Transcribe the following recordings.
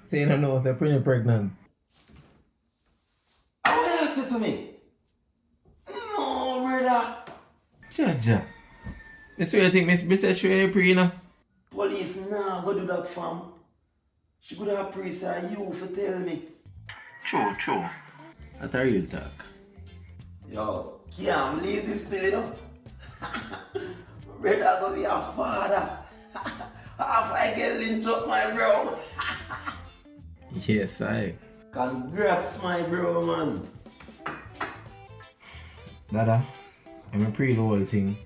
Say you don't know if you're pretty pregnant. What you say to me? No, brother. Jaja. That's why you think Miss said she ain't pre, you know? Police nah go do that, fam. She could have praised you for tell me. True. That's a real talk. Yo, can't believe this still, you know? Brother gonna be a father. Half I get linked up, my bro. Yes, I. Congrats, my bro, man. Dada, I'm a pre the whole thing.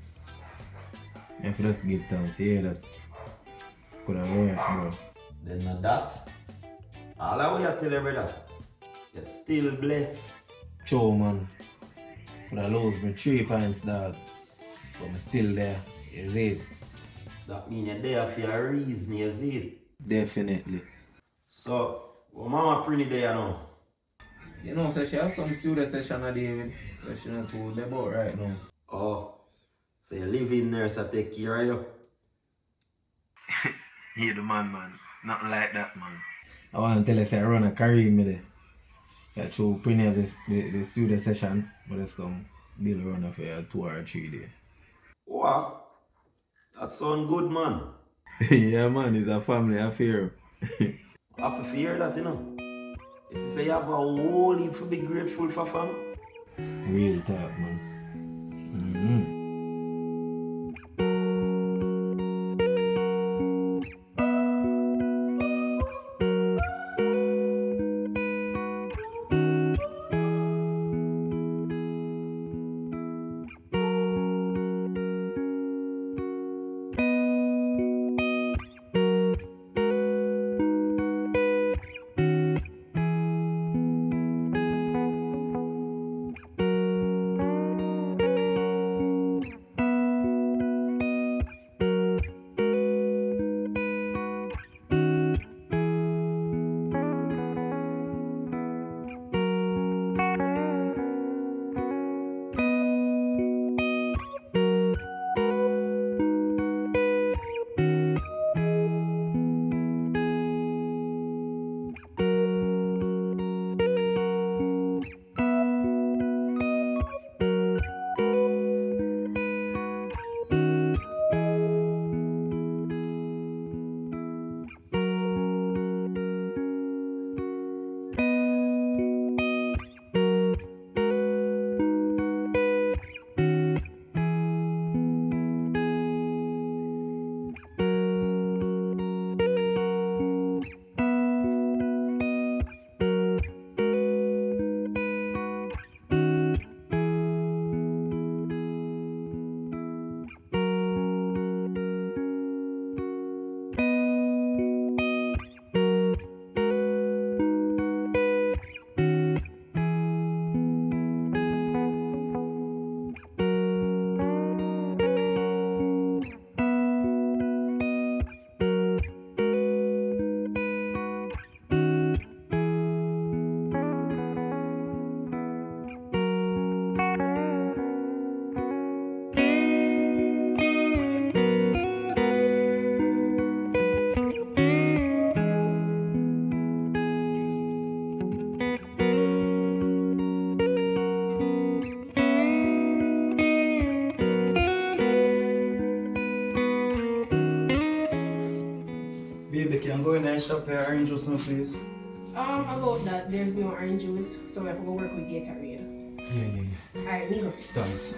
I have to just give thanks, yeah, that could have worse, bro. Then not that. All I want to tell you, brother, you're still blessed. True, man. Could have lost me 3 points, dog. But I'm still there. You see it? That means you're there for a reason, you see it? Definitely. So, well, Mama Prinny there now. You know, so she have some student session, David. So she not too about right now. Oh, so you live in nurse to take care of you? You the man. Nothing like that, man. I want to tell you, say I run a career me there. Yeah, through Prinny of the student session, but let's come build a runner for 2 or 3 days. Wow, that sound good, man. Yeah, man, it's a family affair. Happy to hear that, you know. You see, say you have a whole heap to be grateful for, fam. Real talk, man. Mm-hmm. Baby, can you go in and shop for orange juice now, please? About that, there's no orange juice, so we have to go work with Gatorade. Yeah. Alright, me go. Thanks.